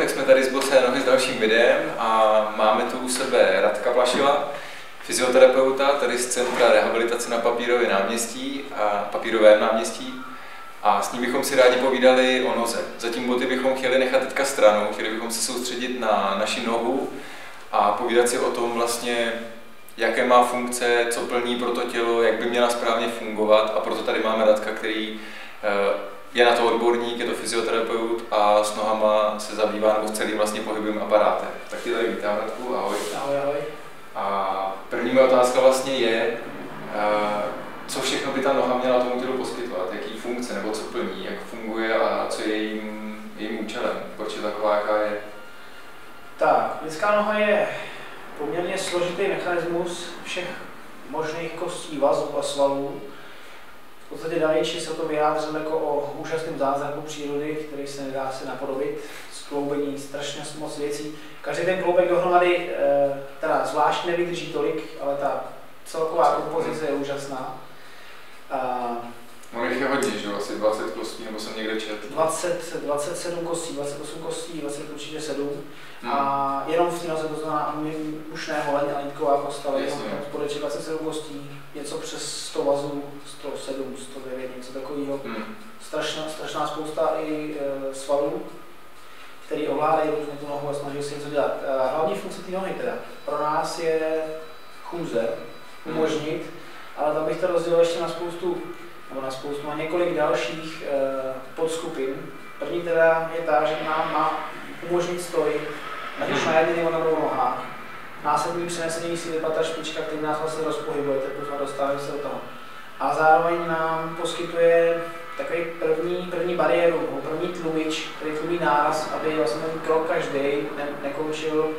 tak jsme tady z Bosé nohy s dalším videem a máme tu u sebe Radka Plašila, fyzioterapeuta, tady z Centra rehabilitace na Papírovém náměstí. A s ním bychom si rádi povídali o noze. Zatím boty bychom chtěli nechat teďka stranou, chtěli bychom se soustředit na naši nohu a povídat si o tom vlastně, jaké má funkce, co plní pro to tělo, jak by měla správně fungovat, a proto tady máme Radka, který je na to odborník, je to fyzioterapeut a s nohama se zabývá nebo s celým vlastně pohybovým aparátem. Tak tě tady vítám, Radku, ahoj. Ahoj, ahoj. A první moje otázka vlastně je, co všechno by ta noha měla tomu tělu poskytovat, jaký funkce nebo co plní, jak funguje a co je jejím účelem, proč je taková, jaká je. Tak, lidská noha je poměrně složitý mechanismus všech možných kostí, vazů a svalů. V podstatě Davinci se o to vyjádřil jako o úžasném zázraku přírody, který se nedá si napodobit, skloubení strašně moc věcí. Každý ten kloubek dohromady teda zvlášť nevydrží tolik, ale ta celková kompozice je úžasná. No jich je hodně, že jo? Asi 20 kostí, nebo jsem někde četl. 27 kostí, 28 kostí, 20 určitě 7. A jenom v té noze, to znamená ušné holení a lítková kosta, jenom spodečí 27 kostí, něco přes 100 vazů, 107, 109, něco takového. Strašná spousta i svalů, který ovládají různě tu nohu a snaží se něco dělat. Hlavní funkce té nohy teda pro nás je chůze, umožnit, ale tam bych to rozdělil ještě na několik dalších podskupin. První teda je ta, že nám má umožnit stoj, ať už na jedné nebo na dvou nohách. Následný přenesení síly pata špička, který nás vlastně rozpohybuje, teprve dostáváme se do toho. A zároveň nám poskytuje takový první bariéru, první tlumič, který tlumí náraz, aby vlastně ten krok každý nekončil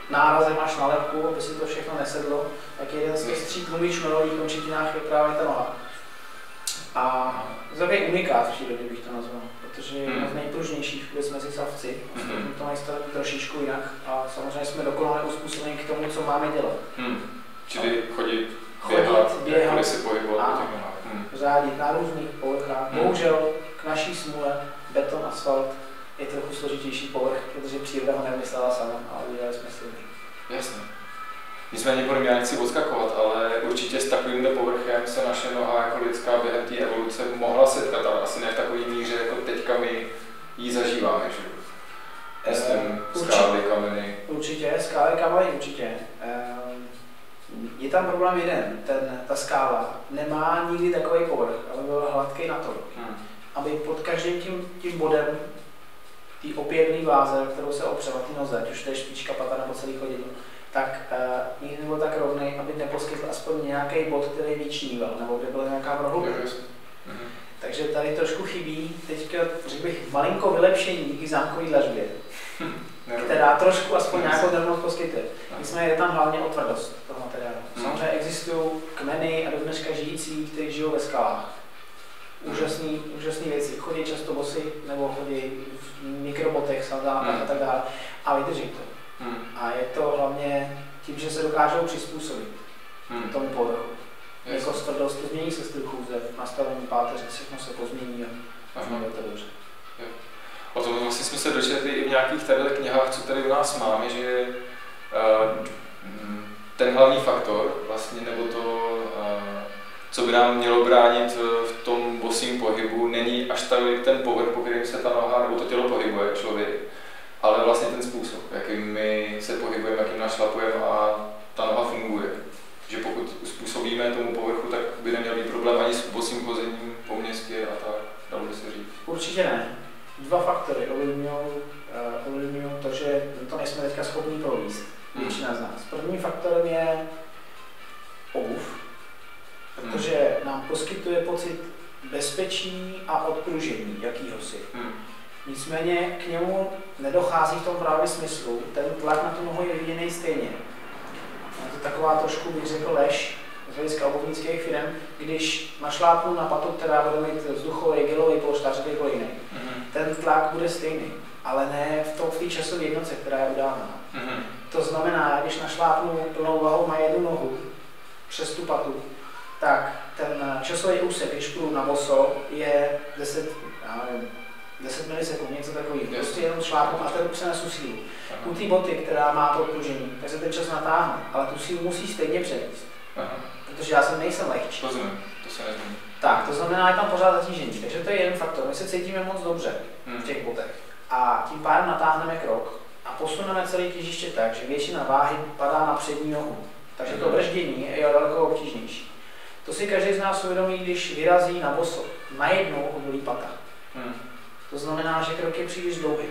nárazem až na lebku, aby si to všechno nesedlo. Tak jeden z těch 3 tlumičů na nových končetinách je právě ta noha. A to je unikát v přírodě, bych to nazval, protože je jedna z nejpružnějších vůbec mezi savci. To mají stavět trošičku jinak a samozřejmě jsme dokonale uspůsobeni k tomu, co máme dělat. Čili chodit, běhat, si pohybovat po těch nohách. Řádit na různých povrchách. Bohužel k naší smůle beton, asfalt je trochu složitější povrch, protože příroda ho nevymyslela sama, ale udělali jsme si ho. Jasně. Nicméně podle mě nechci odskakovat, ale určitě s takovýmhle povrchem se naše noha jako lidská během té evoluce mohla setkat, ale asi ne v takové míře, jako teďka my ji zažíváme, že? Skály, kameny. Určitě, skály, kameny určitě. Je tam problém jeden, ta skála nemá nikdy takový povrch, ale byl hladký natolik, aby pod každým tím bodem té opěrné váze, kterou se opřela ty noze, ať už to je špička pata nebo celý chodidlo, tak nikdy nebyl tak rovnej, aby neposkytl aspoň nějaký bod, který vyčníval, nebo kde byla nějaká prohlubina. Takže tady trošku chybí, teďka řekl bych malinko vylepšení díky zámkové dlažbě, která trošku aspoň nějakou drobnost poskytuje. Nicméně je tam hlavně o tvrdost toho materiálu. Samozřejmě existují kmeny a do dneška žijící, kteří žijou ve skalách. Úžasný věci, chodí často bosy nebo chodí v mikrobotech, sandálkách a tak dále a vydrží to. A je to hlavně tím, že se dokážou přizpůsobit tomu povrchu. Jako s tvrdostí změní se styl chůze, nastavení páteře, všechno se pozmění a funguje to dobře. O tom vlastně jsme se dočetli i v nějakých tady knihách, co tady u nás máme, že ten hlavní faktor, vlastně, nebo to, co by nám mělo bránit v tom bosím pohybu, není až tolik ten povrch, po kterém se ta noha nebo to tělo pohybuje, člověk, ale vlastně ten způsob, jakým my se pohybujeme, jakým našlapujeme a ta noha funguje. Že pokud uspůsobíme tomu povrchu, tak by neměl být problém ani s bosým chozením po městě a tak, dalo by se říct. Určitě ne. 2 faktory ovlivňují to, že to nejsme teďka schopni províst, většina z nás. Prvním faktorem je obuv, protože nám poskytuje pocit bezpečí a odpružení jakýhosi. Nicméně k němu nedochází v tom právě smyslu, ten tlak na tu nohu je viděný stejně. Je to taková trošku, bych řekl, lež z hlediska obuvnických firm, když našlápnu na patu, která bude mít vzduchový, gelový polštář, jakýkoliv jiný. Ten tlak bude stejný, ale ne v té časové jednotce, která je udána. To znamená, když našlápnu plnou vahou na jednu nohu přes tu patu, tak ten časový úsek, když půjdu na boso, je 10 10 milisekund, něco takového. Prostě jenom šlápnu a ten přenesu sílu. U té boty, která má to odpružení, tak se ten čas natáhne, ale tu sílu musí stejně přenést. Protože já nejsem lehčí. Rozumím, to se nezmění. Tak, to znamená, že tam pořád zatížení. Takže to je jeden faktor. My se cítíme moc dobře v těch botech. A tím pádem natáhneme krok a posuneme celé těžiště tak, že většina váhy padá na přední nohu. Takže to brždění je daleko obtížnější. To si každý z nás uvědomí, když vyrazí na boso. Najednou ho bolí pata. To znamená, že krok je příliš dlouhý.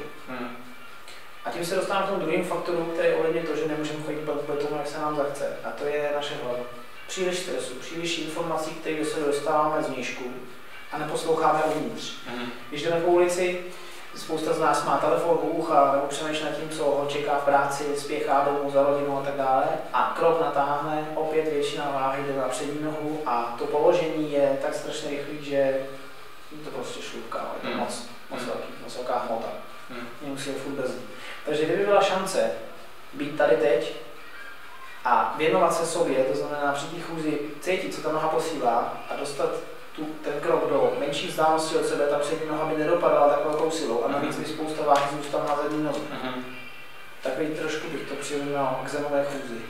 A tím se dostáváme k tomu druhým faktoru, který je ohledně to, že nemůžeme chodit po betonu, jak se nám zachce. A to je naše hlava. Příliš stresu, příliš informací, které se dostáváme z vnějšku a neposloucháme uvnitř. Když jdeme po ulici, spousta z nás má telefon u ucha nebo přemýšlí nad tím, co ho čeká v práci, spěchá domů za rodinou a tak dále. A krok natáhne, opět většina váhy jde na přední nohu a to položení je tak strašně rychlý, že to prostě šlupká, je to moc velká hmota. Nemusíme furt brzdit. Takže kdyby byla šance být tady teď a věnovat se sobě, to znamená při té chůzi cítit, co ta noha posílá a dostat ten krok do menší vzdálenosti od sebe, ta přední noha by nedopadala tak velkou silou a navíc by spousta váhy zůstala na zadní noze. Takový trošku bych to přirovnal k zenové chůzi.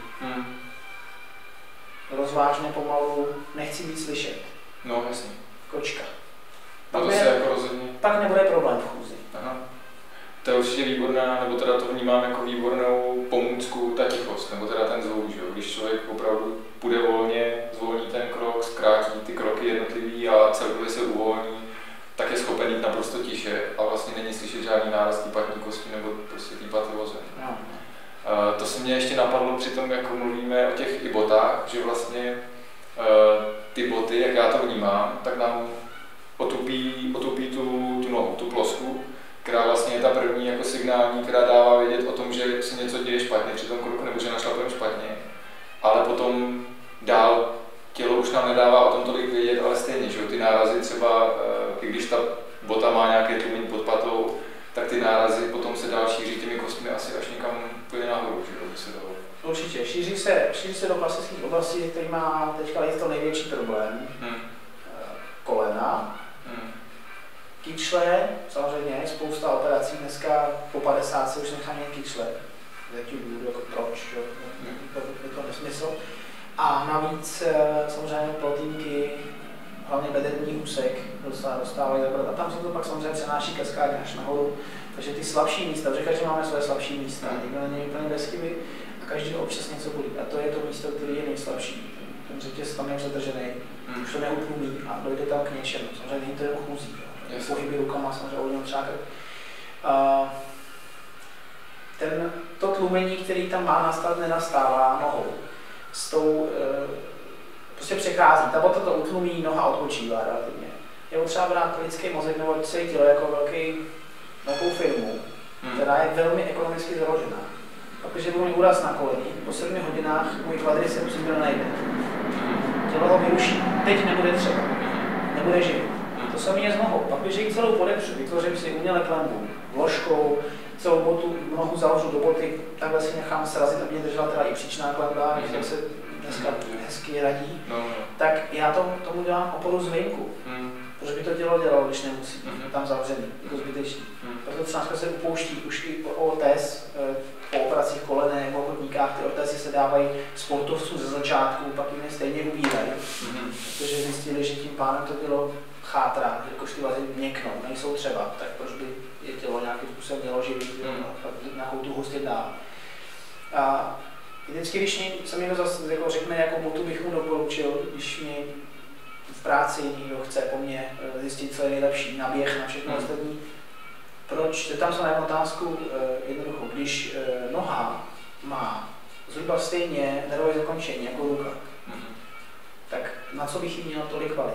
Rozvážně pomalu, nechci být slyšet. No, jasně. Kočka. Pak nebude problém v chůzi. To je určitě výborná, nebo teda to vnímám jako výbornou pomůcku, ta tichost, nebo teda ten zvuk, že? Když člověk opravdu půjde volně, zvolní ten krok, zkrátí ty kroky jednotlivý a celkově se uvolní, tak je schopen jít naprosto tiše a vlastně není slyšet žádný náraz té patní kosti nebo prostě té paty voze. To se mě ještě napadlo při tom, jak mluvíme o těch i botách, že vlastně ty boty, jak já to vnímám, tak nám otupí tu nohu, tu plosku, která vlastně je ta první jako signální, která dává vědět o tom, že se něco děje špatně při tom kroku nebo že našlapujeme špatně. Ale potom dál tělo už nám nedává o tom tolik vědět, ale stejně, že ty nárazy třeba, i když ta bota má nějaké tlumení pod patou, tak ty nárazy potom se dál šíří těmi kostmi asi až někam úplně nahoru, že by se dalo. Určitě, šíří se do klasických oblastí, který má teďka to největší problém. Kolena. Kyčle, samozřejmě, spousta operací dneska po 50 se už nechá měnit kyčle. Jaký důvod, jako proč, je to nesmysl. A navíc samozřejmě plotínky, hlavně bederní úsek, dostávají zabrat. A tam se to pak samozřejmě přenáší kaskádně až nahoru. Takže ty slabší místa, protože každý máme své slabší místa, nikdo není úplně bez chyby a každý občas něco bolí. A to je to místo, které je nejslabší. Ten řetěz tam je zadržený, už to neutlumí a dojde tam k něčemu. Samozřejmě není to jenom chůzí. Pohyby rukama, samozřejmě ovlivňují třeba krk. To tlumení, který tam má nastat, nenastává nohou. S tou prostě přechází. Ta bota to utlumí, noha odpočívá relativně. Je potřeba brát lidský mozek nebo celé tělo jako velkou firmu, která je velmi ekonomicky založená. Protože budu mít úraz na koleni, po 7 hodinách můj kvadriceps byl nejde. Tělo ho vyruší. Teď nebude třeba. Nebude živit. To samé je s nohou. Pak když ji celou podepřu, vytvořím si uměle klembu, vložkou, celou botu, nohu založu do boty, takhle si nechám srazit, aby mě držela teda i příčná klemba, jak se dneska hezky radí, tak já tomu dělám oporu zvenku. Protože by to tělo dělalo, když nemusí, tam zavřený, jako zbytečný. Proto třeba se upouští už i o ortéz, po operacích kolene, po chodníkách, ty ortézy se dávají sportovcům ze začátku, pak jim je stejně ubírají, protože zjistili, že tím pádem to tělo chátrá, jakož ty vazy měknou, nejsou třeba, tak proč by je tělo nějakým způsobem mělo živit, nějakou tu hustit dál. A vždycky, když se mi zase jako řekne, jakou botu bych mu doporučil, když mě v práci někdo chce po mně zjistit, co je nejlepší, naběh na všechno ostatní, proč, tam se na jednu otázku jednoducho, když noha má zhruba stejně nervové zakončení jako ruka, tak na co bych jí měl tolik kvalit?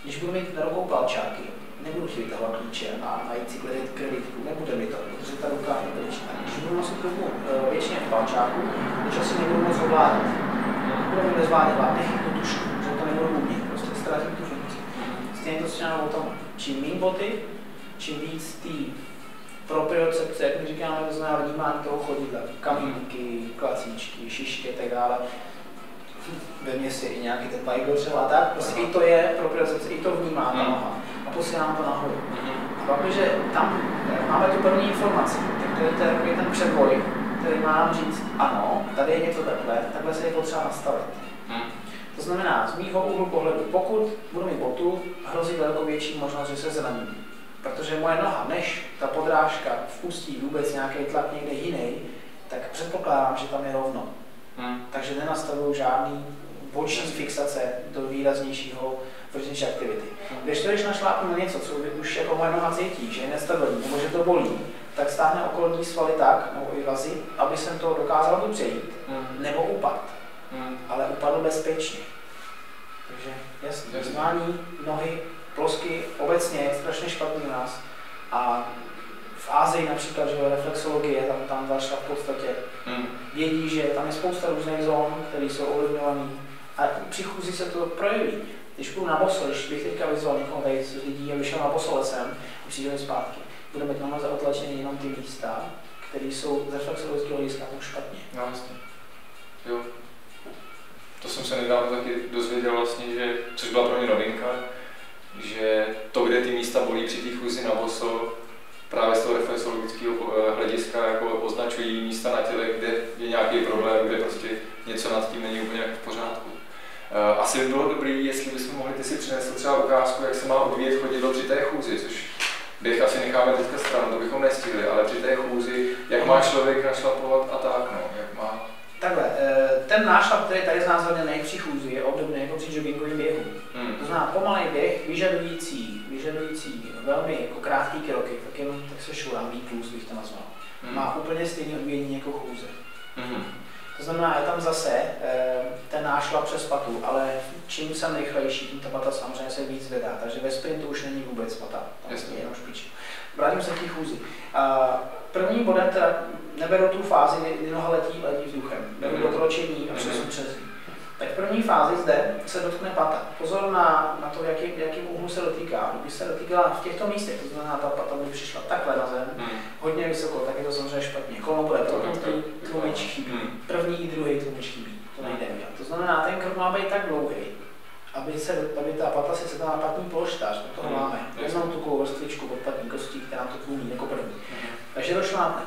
Když budu mít na rukou palčáky, nebudu si vytahovat klíče a najít si kreditku, nebude mi to, protože ta ruka je většina. Když budu nosit ruku většině v palčáku, to časy nebudu moc ovládat. Budu mi nezvládat, nechytnu tušku, že to nebudu umět, prostě ztratím tu funkci. Stejně to s o tom, čím méně boty, čím víc tý propriocepce, jak my říkáme, to znamená vnímání toho chodidla, kamínky, klacíčky, šišky a tak dále. Ve městě i nějaký ten bajgl třeba a tak, prostě i to je propriocepce, i to vnímá ta noha a posílám to nahoru. A Pakliže tam máme tu první informaci, tak to je takový ten přeboj, který má nám říct, ano, tady je něco takhle se je potřeba nastavit. To znamená, z mýho úhlu pohledu, pokud budu mít botu, hrozí daleko větší možnost, že se zraním. Protože moje noha, než ta podrážka vpustí vůbec nějaký tlak někde jiný, tak předpokládám, že tam je rovno. Takže nenastavuju žádný boční fixace do výraznější aktivity. Když našlápnu na něco, co už jako moje noha cítí, že je nestabilní, nebo že to bolí, tak stáhne okolní svaly tak, nebo i vazy, aby jsem to dokázal buď přejít, nebo upadl. Ale upadl bezpečně. Takže jasně, zmání nohy, plosky obecně je strašně špatný u nás. A v Ázii například, že reflexologie, tam zašla v podstatě, vědí, že tam je spousta různých zón, které jsou ovlivňované. A při chůzi se to projeví. Když půjdu na boso, když bych teďka vyzval někoho tady z lidí a vyšel na boso lesem, a přijde zpátky, bude mít na noze otlačené jenom ty místa, které jsou z reflexologického hlediska špatně. No jasně. Jo. To jsem se nedávno taky dozvěděl vlastně, že, což byla pro mě novinka, že to, kde ty místa bolí při té chůzi na boso, právě z toho reflexologického hlediska jako označují místa na těle, kde je nějaký problém, kde prostě něco nad tím není úplně v pořádku. Asi by bylo dobré, jestli bychom mohli, ty si přinesl třeba ukázku, jak se má odvíjet chodidlo při té chůzi, což běh asi necháme teďka stranu, to bychom nestihli, ale při té chůzi, jak má člověk našlapovat a tak, no, jak má. Takhle, ten nášlap, který tady znázorněný při chůzi, je obdobný jako při joggingovém běhu. To znamená pomalý běh, vyžadující velmi jako krátký kroky, tak se šurám, výklus bych to nazval. Má úplně stejné odvíjení jako chůze. To znamená, je tam zase ten nášlap přes patu, ale čím jsem rychlejší, tím ta pata samozřejmě se víc vedá, takže ve sprintu už není vůbec pata, tam je jenom špička. Vrátím se k té chůzi. Prvním bodem teda neberu tu fázi, kdy noha letí vzduchem, beru dokročení a přesun přes ní. Tak v první fázi zde se dotkne pata. Pozor na to, jakým úhlu se dotýká. Kdyby se dotýkala v těchto místech, to znamená, ta pata by přišla takhle na zem, hodně vysoko, tak je to samozřejmě špatně. Kolmo bude protnutý, tlumič chybí. První i druhý tlumič chybí. To nejde udělat. To znamená, ten krok má být tak dlouhý, aby ta pata si sedla na patní polštář, tak toho máme. Vezmou tukovou vrstvičku od patní kostí, která to tlumí jako první. Takže to šlápne.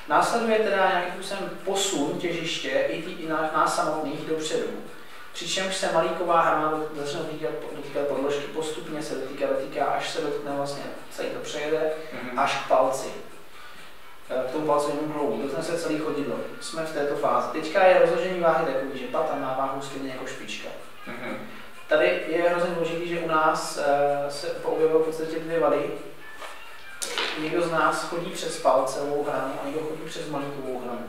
Následuje teda nějakým způsobem posun těžiště i nás samotných dopředu. Přičemž se malíková hrana začne dotýkat podložky, postupně se dotýká, až se dotkne vlastně, celý to přejede, až k palci. K tomu palcovému kloubu, dotkne se celý chodidlo. Jsme v této fázi. Teďka je rozložení váhy takový, že pata má váhu stejně jako špička. Tady je hrozně důležitý, že u nás se objevily v podstatě dvě vady. Někdo z nás chodí přes palcovou hranu a někdo chodí přes malíkovou hranu.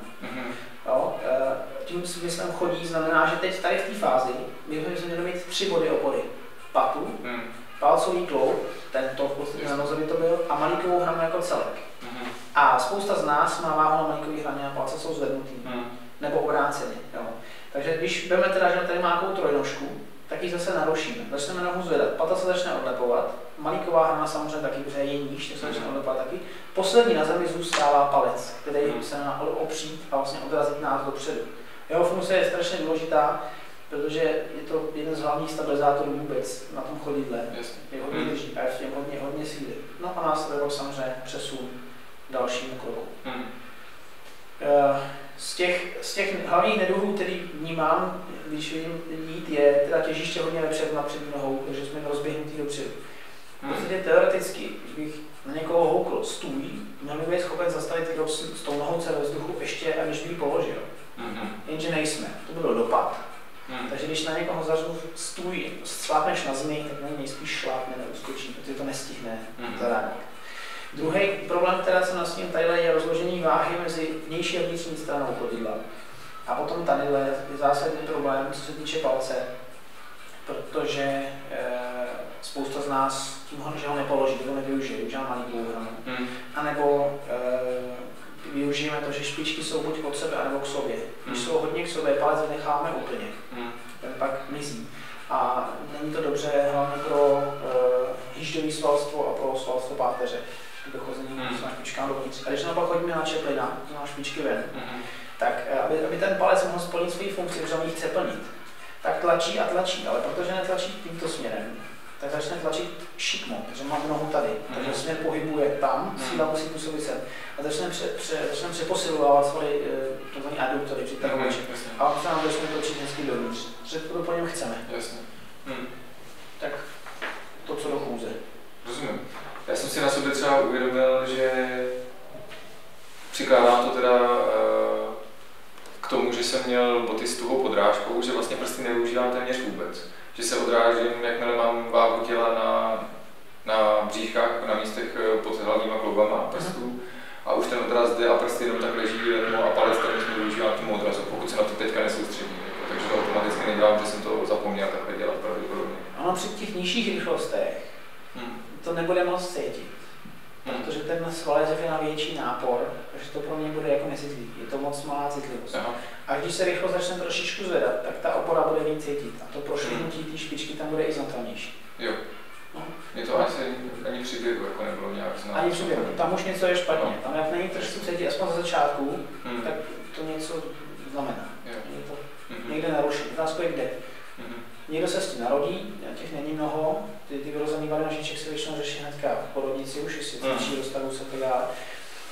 Jo? Tím smyslem chodí znamená, že teď tady v té fázi bychom měli mít 3 body opory. Patu, palcový kloub, tento v podstatě na noze by to byl, a malíkovou hranu jako celek. A spousta z nás má váhu na malíkové hraně a palce jsou zvednutý. Nebo obráceně. Jo? Takže když budeme teda, že tady má nějakou trojnožku, tak ji zase narušíme. Začneme nohu zvedat, pata se začne odlepovat, malíková hrana samozřejmě taky, protože je níž, tak se začne odlepovat taky. Poslední na zemi zůstává palec, který se má opřít a vlastně odrazit nás dopředu. Jeho funkce je strašně důležitá, protože je to jeden z hlavních stabilizátorů vůbec na tom chodidle. Je hodně drží a je v těm hodně síly. No a následuje samozřejmě přesun k dalšímu kroku. Z těch hlavních neduhů, který vnímám, když vidím jít, je teda těžiště hodně vepředu na přední nohou, takže jsme rozběhnutí dopředu. Prostě teoreticky, když bych na někoho houkl stůj, měl bych být schopen zastavit krok s tou nohou celé vzduchu ještě, aniž by ji položil. Jenže nejsme, to by byl dopad. Takže když na někoho zařvu stůj, šlápneš na zemi, tak na něj spíš šlápne, neuskočí, protože to nestihne zareagovat. Druhý problém, který jsem nastínil tadyhle, je rozložení váhy mezi vnější a vnitřní stranou chodidla. A potom tadyhle je zásadní problém, co se týče palce, protože spousta z nás tím, že ho nepoloží, to nevyužije, už má malíkovou hranu. A nebo využijeme to, že špičky jsou buď od sebe, anebo k sobě. Když jsou hodně k sobě, palec vynecháme úplně, ten pak mizí. A není to dobře hlavně pro hýždový svalstvo a pro svalstvo páteře. Dochození na špičkám dovnitř. A když naopak chodíme na čeplina, na špičky ven, tak aby ten palec mohl splnit svoji funkci, protože on ji chce plnit, tak tlačí a tlačí, ale protože netlačí tímto směrem, tak začne tlačit šikmo, protože mám nohu tady, takže směr pohybuje tam, síla musí působit sem a začne přeposilovávat svaly, takzvaný adduktory, přitahovače a on se nám začne točit hezky dovnitř, že to po něm chceme. Jasně. Tak to, co do chůze. Rozumím. Já jsem si na sobě třeba uvědomil, že přikládám to teda k tomu, že jsem měl boty s tuhou podrážkou, že vlastně prsty nevyužívám téměř vůbec. Že se odrážím, jakmile mám váhu těla na bříchách, na místech pod hlavníma kloubama prstů. A už ten odraz jde a prsty jenom tak leží a palec tak nesmí využívat k tomu odrazu, pokud se na to teďka nesoustředím. Takže to automaticky nedělám, že jsem to zapomněl takhle dělat pravděpodobně. Ano, při těch nižších rychlostech to nebude moc cítit. Protože ten svalec je na větší nápor, takže to pro mě bude jako necitlivý. Je to moc malá citlivost. Aha. A když se rychlost začne trošičku zvedat, tak ta opora bude víc cítit. A to prošvihnutí té špičky tam bude i znatelnější. Jo. No. Mě to ani přiběhu jako nebylo nějak znát. Ani přiběhu. Tam už něco je špatně. Tam jak není trošku cítit, aspoň za začátku, tak to něco znamená. Je to někde naruší. Otázka je kde. Někdo se s tím narodí, těch není mnoho, ty vyrozený vady nožiček se většinou řeší hnedka v porodnici, už jestli cvičí, dostanou se tak dále.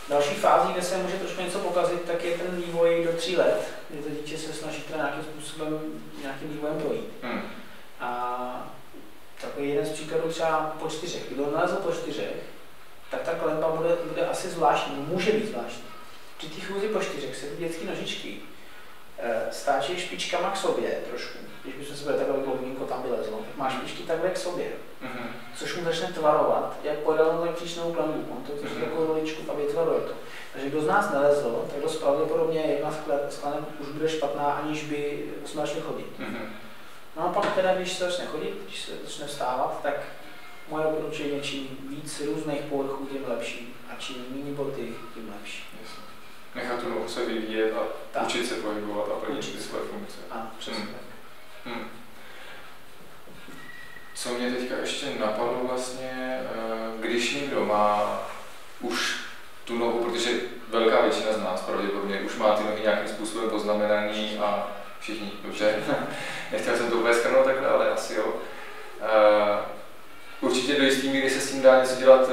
Další fází, kde se může trošku něco pokazit, tak je ten vývoj do 3 let, kdy to dítě se snaží nějakým způsobem, nějakým vývojem projít. A takový jeden z příkladů třeba po 4. Kdo nalezl po 4, tak ta klemba bude asi zvláštní, může být zvláštní. Při té chůzi po 4 se ty dětské nožičky stáčí špičkama k sobě trošku. Když bychom se byli takhle dlouhýnko tam vylezlo, tak má špičky takhle k sobě. Což mu začne tvarovat, jak pojede na příčnou klembu. On to tvoří takovou roličku a vytvaruje to. Takže kdo z nás nelezl, tak dost pravděpodobně jedna z kleneb už bude špatná, aniž by jsme začali chodit. No a pak teda, když se začne chodit, když se začne vstávat, tak moje doporučení je čím víc různých povrchů, tím lepší. A čím méně boty, tím lepší. Nechat tu nohu se vyvíjet a učit se pohybovat a plnit ty své funkce. Ano, přesně tak. Co mě teďka ještě napadlo vlastně, když někdo má už tu nohu, protože velká většina z nás pravděpodobně už má ty nohy nějakým způsobem poznamenaný a všichni, dobře, nechtěl jsem to úplně shrnout takhle, ale asi jo. Určitě do jistý míry se s tím dá něco dělat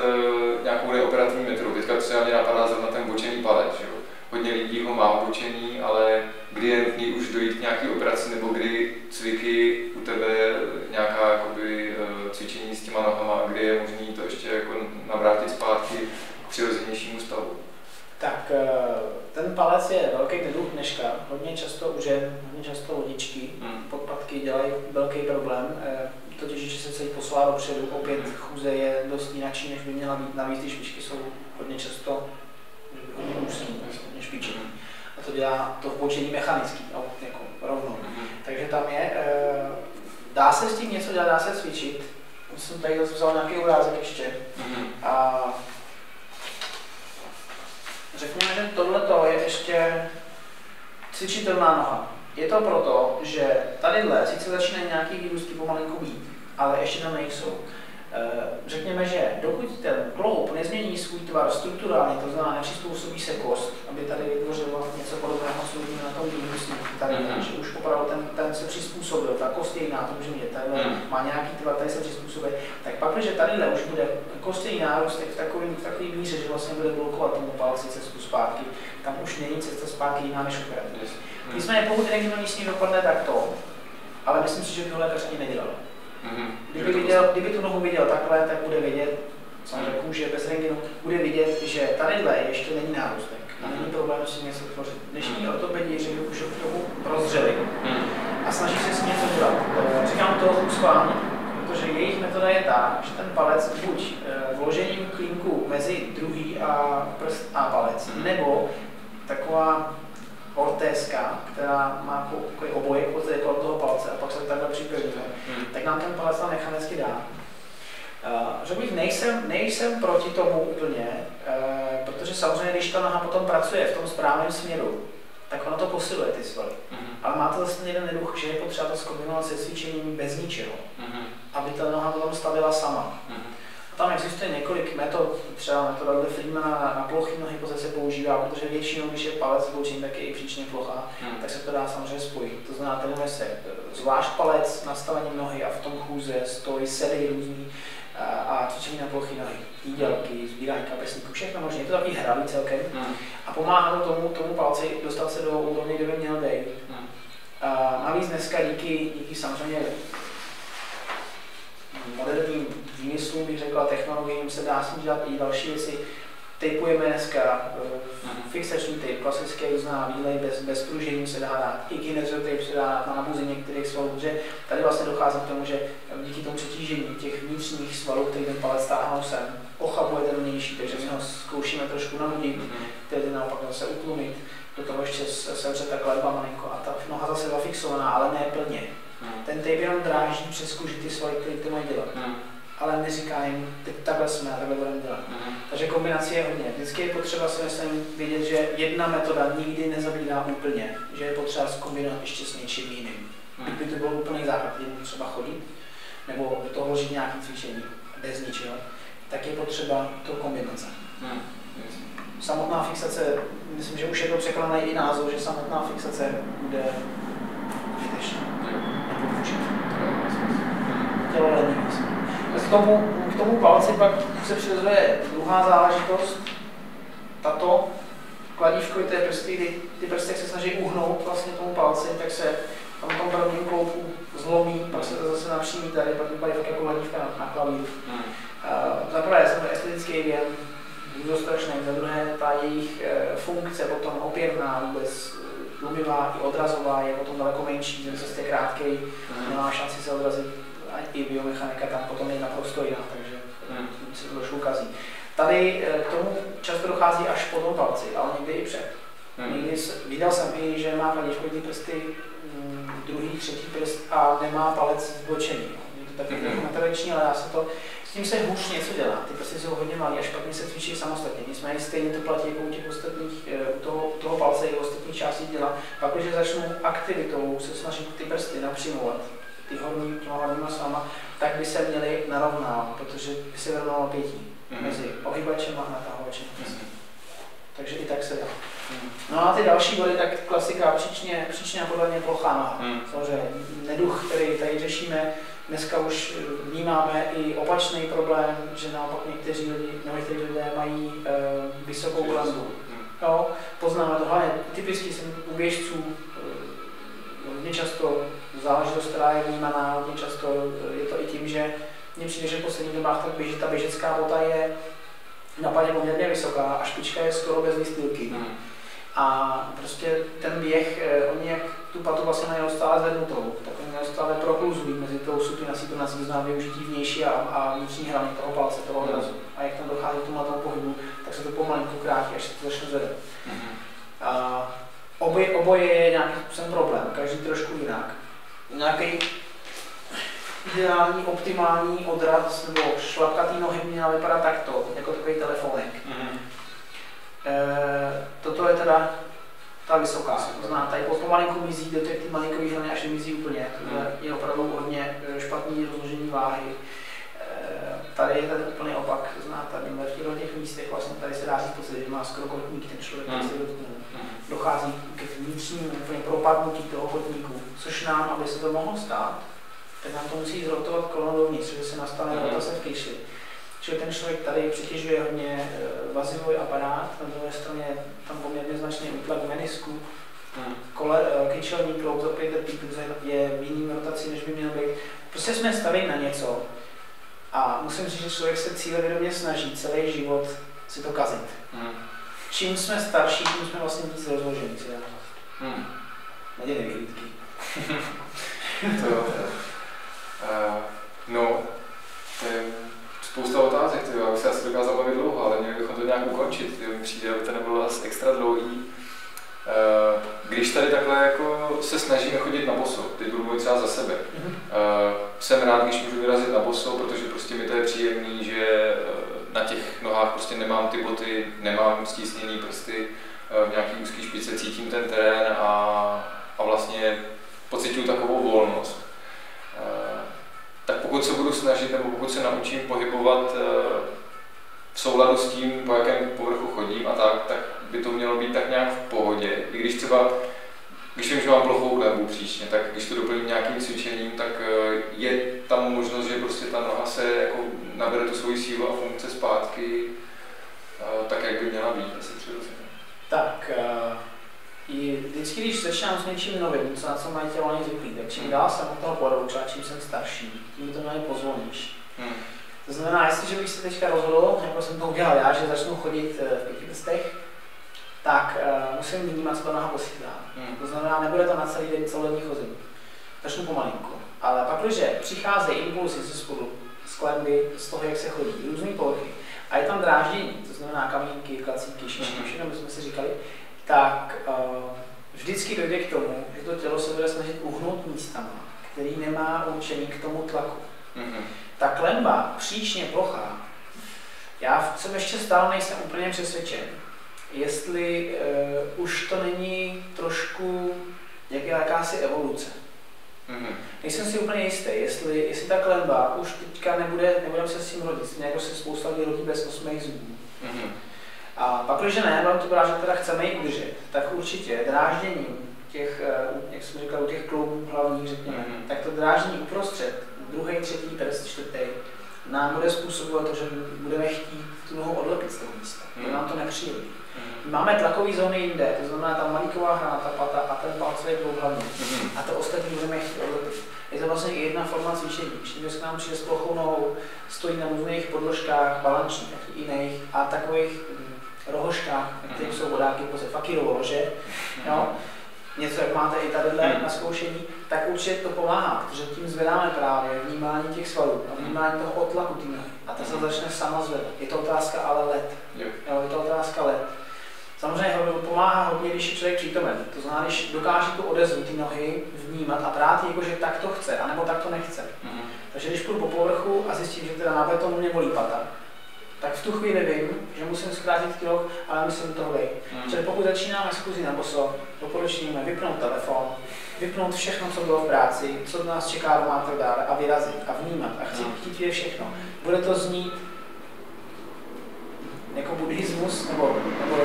nějakou neoperativní metodou. Teďka třeba mě napadá zrovna ten bočený palec, že jo. Hodně lidí ho má obočený, ale kdy je nutný už dojít k nějaké operaci, nebo kdy cviky u tebe, nějaká jakoby, cvičení s těma nohama, kdy je možný to ještě jako navrátit zpátky k přirozenějšímu stavu? Tak ten palec je velký neduch dneška, hodně často u žen, hodně často lodičky, podpatky dělají velký problém, totiž, že se celý poslá dopředu, opět chůze je dost jináčí, než by měla být, navíc ty špičky jsou hodně často hodně úzký, hodně špičený. A to dělá to vbočení mechanický, jako rovnou. Takže tam je, dá se s tím něco dělat, dá se cvičit. Jsem tady zase vzal nějaký obrázek ještě. A řekněme, že tohleto je ještě cvičitelná noha. Je to proto, že tadyhle sice začínají nějaký výrůstky pomalinku být, ale ještě tam nejsou. Řekněme, že dokud ten kloub nezmění svůj tvar strukturálně, to znamená nepřizpůsobí se kost, aby tady vytvořilo něco podobného, co vidíme na tom výrůstku, tady, že už opravdu ten se přizpůsobil, ta kost je jiná, to můžeme vidět, tady má nějaký tvar, tady se přizpůsobí, tak pak, když tadyhle už bude kostěný nárůstek v takový míře, že vlastně bude blokovat tomu palci cestu zpátky, tam už není cesta zpátky jiná než operativní. Nicméně pokud regionální s ním dopadne takto, ale myslím si, že by ho lékař ani nedělal. Kdyby tu nohu viděl takhle, tak bude vidět, samozřejmě kůže bez rentgenu, bude vidět, že tadyhle ještě není nárůstek a není problém s tím něco tvořit. Dnešní ortopedi už ho k tomu rozřeli a snaží se s tím něco dělat. Říkám to schválně, protože jejich metoda je ta, že ten palec buď vložením klínku mezi druhý a prst a palec, nebo taková ortézka, která má takový obojek kolem toho palce a pak se takhle připevňuje, tak nám ten palec tam mechanicky dá. Řekl bych, nejsem proti tomu úplně, protože samozřejmě, když ta noha potom pracuje v tom správném směru, tak ono to posiluje ty svaly. Ale má to zase jeden neduch, že je potřeba to zkombinovat se cvičením bez ničeho, aby ta noha potom stavila sama. Tam existuje několik metod, třeba metoda de Friedmana na plochý nohy se používá, protože většinou, když je palec zbočený, tak je i příčně plochá, tak se to dá samozřejmě spojit. To znamená, trénuje se zvlášť palec, nastavením nohy a v tom chůze, stoj, sedy různý a cvičení na plochý nohy, jídelky, sbírání kapesníků, všechno možné. Je to takový hravý celkem a pomáhá to tomu palci dostat se do úrovně, kde by měl být. Navíc dneska díky samozřejmě moderním výmyslům, bych řekla, technologiím se dá s ním dělat i další věci. Tejpujeme dneska fixační tape, klasické různá výlej bez pružení se dá dát, i kinesiotape se dá dát na nabuzení některých svalů, protože tady vlastně dochází k tomu, že díky tomu přetížení těch vnitřních svalů, který ten palec táhnou sem, ochabuje ten vnější, takže my ho zkoušíme trošku nabudit, tedy naopak zase utlumit, do toho ještě sevře ta kletba malinko a ta noha zase zafixovaná, ale ne plně. Ten tape jenom dráží přes kůži ty svaly, které to mají dělat. Ale neříká jim, teď takhle jsme a takhle budeme dělat. Takže kombinace je hodně. Vždycky je potřeba si myslím vědět, že jedna metoda nikdy nezabírá úplně, že je potřeba zkombinovat ještě s něčím jiným. Kdyby to byl úplný základ, jenom třeba chodit, nebo do toho vložit nějaké cvičení bez ničeho, tak je potřeba to kombinace. Samotná fixace, myslím, že už je to překonaný i názor, že samotná fixace bude zbytečná. Tělo lenivý. K tomu palci pak se přirozuje druhá záležitost. Tato kladívko i ty prsty, jak se snaží uhnout vlastně tomu palci, tak se tam v tom prvním kloupu zlomí, pak se to zase napřímí tady, pak vypadá tak jako kladívka na klavír. Za prvé jsem estetický jev, dostrašný, za druhé ta jejich funkce potom opěrná, vůbec tlumivá i odrazová je potom daleko menší, ten cest je krátkej, nemá šanci se odrazit. I biomechanika tam potom je naprosto jiná, takže se to trošku ukazí. Tady k tomu často dochází až po tom palci, ale někdy i před. Viděl jsem i, že má kladívko ty prsty, druhý, třetí prst a nemá palec zbočený. Je to taky netradiční, ale dá se to. S tím se hůř něco dělá, ty prsty jsou hodně malé a špatně se cvičí samostatně. Nicméně stejně to platí jako u těch ostatních, toho palce i ostatních částí těla. Pak, když začnou aktivitou se snažit ty prsty napřimovat, těma hlavníma svalama, tak by se měly narovnávat, protože by se vyrovnalo napětí mezi ohybačem a natahovačem. Takže i tak se dá. No a ty další body, tak klasika příčně a podle mě plochá noha. Samozřejmě neduch, který tady řešíme, dneska už vnímáme i opačný problém, že naopak někteří lidé mají vysokou landu. Jo, poznáme to hlavně typicky jsem u běžců hodně často záležitost, která je vnímaná, hodně často je to i tím, že mně přijde, že v posledních dobách ta běžecká bota je napadně poměrně vysoká a špička je skoro bez výstýlky. A prostě ten běh, oni jak tu patu vlastně mají neustále zvednutou, tak oni neustále prohluzují mezi tou supinací, to nás vyzná využití vnější a vnitřní hrany toho palce, toho odrazu. A jak tam dochází k tomu pohybu, tak se to pomalinku krátí, až se to začne zvedat. Oboje je nějakým způsobem problém, každý trošku jinak. Nějaký ideální, optimální odraz nebo šlapka té nohy měla vypadat takto, jako takový telefonek. Toto je teda ta vysoká, to znamená, tady pomalinku mizí do těch malinkových hrany, až nemizí úplně. To je opravdu hodně špatný rozložení váhy. Tady je ten úplný opak, to znamená, tady v těch místech vlastně tady se dá říct pocit, že má skoro kotník ten člověk, který se dotknul. Dochází k vnitřnímu úplně propadnutí toho kotníku, což nám, aby se to mohlo stát, tak nám to musí zrotovat koleno dovnitř, že se nastane rotace v kyšli. Čili ten člověk tady přetěžuje hodně vazivový aparát, na druhé straně tam poměrně značný útlak menisku, kyčelní kloub opět trpí, protože je v jiným rotaci, než by měl být. Prostě jsme staveni na něco a musím říct, že člověk se cílevědomě snaží celý život si to kazit. Čím jsme starší, tím jsme vlastně víc rozložení. Nedělej vyhlídky. To jo. No, to je spousta otázek, já bych se asi dokázal bavit dlouho, ale měli bychom to nějak ukončit, mi přijde, aby to nebylo asi extra dlouhý. Když tady takhle jako se snažíme chodit na boso, teď budu mluvit třeba za sebe. Jsem rád, když můžu vyrazit na boso, protože prostě mi to je příjemný, že na těch nohách prostě nemám ty boty, nemám stísněný prsty, v nějaký úzký špičce cítím ten terén a vlastně pociťuju takovou volnost. Tak pokud se budu snažit, nebo pokud se naučím pohybovat v souladu s tím, po jakém povrchu chodím a tak by to mělo být tak nějak v pohodě. I když třeba, když vím, že mám plochou klenbu příčně, tak když to doplním nějakým cvičením, tak je tam možnost, že prostě ta noha se jako nabere tu svoji sílu a funkce zpátky tak, jak by měla být, asi přirozeně. Tak, vždycky, když začínám s něčím novým, co na co mají tělo ani zvyklý, tak čím dál jsem od toho podlouča, čím jsem starší, tím to měli pozvolnější. To znamená, jestliže bych se teďka rozhodl, jako jsem to udělal já, že začnu chodit v 5 prstech, tak musím vnímat, co ta noha posílá. To znamená, nebude to na celý den celodenní chození. Začnu pomalinku. Ale pak, když přicházejí impulsy ze spodu, z klenby, z toho, jak se chodí, různý povrchy, a je tam dráždění, to znamená kamínky, klacíky, šišky, všechno bychom si říkali, tak vždycky dojde k tomu, že to tělo se bude snažit uhnout místama, který nemá určení k tomu tlaku. Ta klenba, příčně plochá, já jsem ještě stále nejsem úplně přesvědčen, jestli už to není trošku jakási evoluce. Nejsem si úplně jistý, jestli ta klenba už teďka nebudeme se s tím rodit, stejně jako se spousta lidí rodí bez 8 zubů. A pak, když ne, budeme to brát, že teda chceme ji udržet, tak určitě drážděním těch, jak jsem říkal, u těch kloubů hlavních, řekněme, tak to dráždění uprostřed, druhý, třetí prst, čtvrtý, nám bude způsobovat to, že budeme chtít tu nohu odlepit z toho místa. Je nám to nepříjemné. Máme tlakové zóny jinde, to znamená ta malíková hrana, ta pata a ten palcový kloub hlavní. A to ostatní budeme chtít odlepit. Je to vlastně i jedna forma cvičení. Když někdo k nám přijde s plochou nohou, stojí na různých podložkách, balančních, jiných a takových rohožkách, které jsou vodáky, jako se fakírovo lože, jo? Něco, jak máte i tadyhle na zkoušení, tak určitě to pomáhá, protože tím zvedáme právě vnímání těch svalů a vnímání toho otlaku té nohy. A ta se začne sama zvedat. Je to otázka ale let. Jo, je to otázka let. Samozřejmě pomáhá hodně, když je člověk přítomen. To znamená, když dokáže tu odezvu ty nohy vnímat a brát jako, že tak to chce, anebo tak to nechce. Takže když půjdu po povrchu a zjistím, že teda na betonu mě bolí pata, tak v tu chvíli vím, že musím zkrátit krok, ale musím to hlej. Čili pokud začínáme schůzi na boso, doporučujeme vypnout telefon, vypnout všechno, co bylo v práci, co nás čeká doma a tak dále, a vyrazit a vnímat a chtít vědět všechno. Bude to znít jako buddhismus, nebo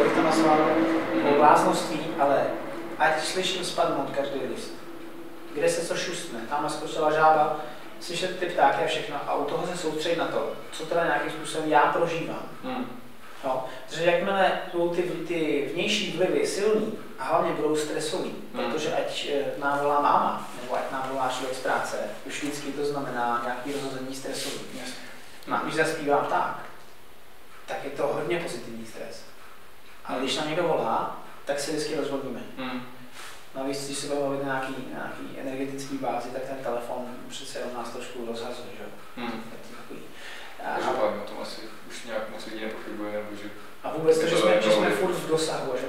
jak to nazval, nebo bláznoství, ale ať slyším spadnout každý list. Kde se co šustne, tam skočila žába, slyšet ty ptáky a všechno a u toho se soustředit na to, co teda nějakým způsobem já prožívám. No, protože jakmile budou ty vnější vlivy silný a hlavně budou stresový, protože ať nám volá máma, nebo ať nám volá člověk z práce, už vždycky to znamená nějaký rozhození stresový. Když zaspívám tak je to hodně pozitivní stres. Ale když nám někdo volá, tak se vždycky rozhodníme. Navíc, když se budeme mluvit na nějaký energetický bázi, tak ten telefon přece jenom nás trošku rozhazuje, že jo? Každopádně o tom asi už nějak moc lidí nepochybuje, nebo že... A vůbec to, že jsme furt v dosahu, že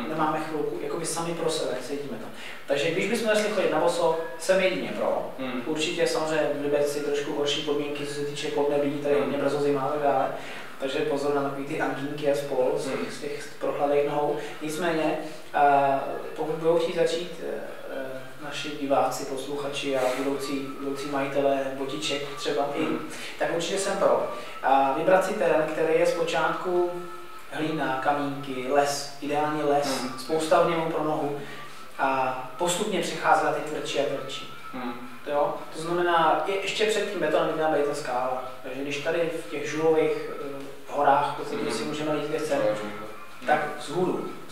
nemáme chvilku, jakoby sami pro sebe, cítíme to. Takže když bychom začali chodit na boso, jsem jedině pro. Určitě samozřejmě v Liberci trošku horší podmínky, co se týče podnebí, tady hodně brzo zima a tak dále. Takže pozor na takový ty angínky a spol z těch prochladých nohou. Nicméně, pokud budou chtít začít naši diváci, posluchači a budoucí majitelé botiček třeba i, tak určitě jsem pro. Vybrat si terén, který je zpočátku hlína, kamínky, les, ideálně les, spousta v něm pro nohu a postupně přicházet na ty tvrdší a tvrdší. Jo? To znamená, ještě před tím betonem by měla být ta skála. Takže když tady v těch žulových horách, kde si můžeme jít, kde chceme, tak z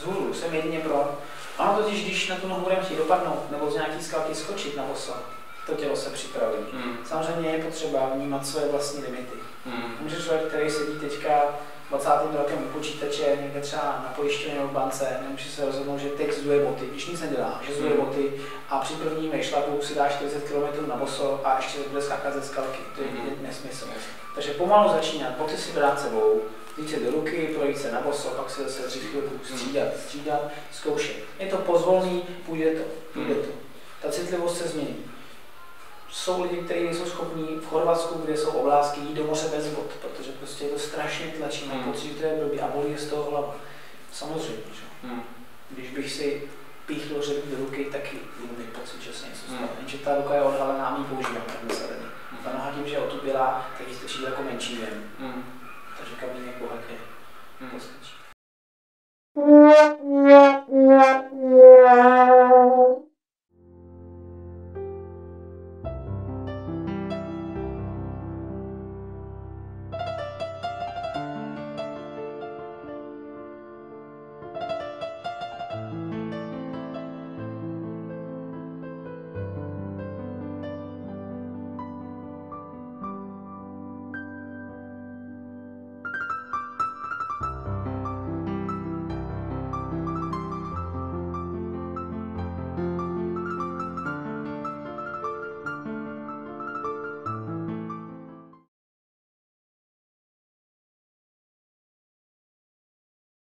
hůru jsem jedině pro. Ono totiž, když na tu nohu budeme chtít dopadnout, nebo z nějaký skalky skočit na boso, to tělo se připraví. Samozřejmě je potřeba vnímat své vlastní limity. Může člověk, který sedí teďka 20. rokem u počítače, někde třeba na pojišťovně v bance, nemůže se rozhodnout, že teď zuje boty, když nic nedělá, že zuje boty a při prvním vejšlapu si dá 40 km na boso a ještě bude skákat ze skalky. To je nesmysl. Takže pomalu začínat, boty si brát sebou, jít se do ruky, projít se na boso, pak si zase dřív chvilku střídat, zkoušet. Je to pozvolný, půjde to. Ta citlivost se změní. Jsou lidi, kteří nejsou schopní v Chorvatsku, kde jsou oblázky, jít do moře bez bot, protože prostě je to strašně tlačí, mám pocit, že to je blbý a bolí z toho hlava. Samozřejmě, že? Když bych si píchnu hřebík do ruky, taky budu mít pocit, že se něco stane. Jenže ta ruka je odhalená a my ji používám tak nasadený. Ta noha tím, že je otupělá, tak ji stačí jako menší věm. Takže kamínek bohatě postačí.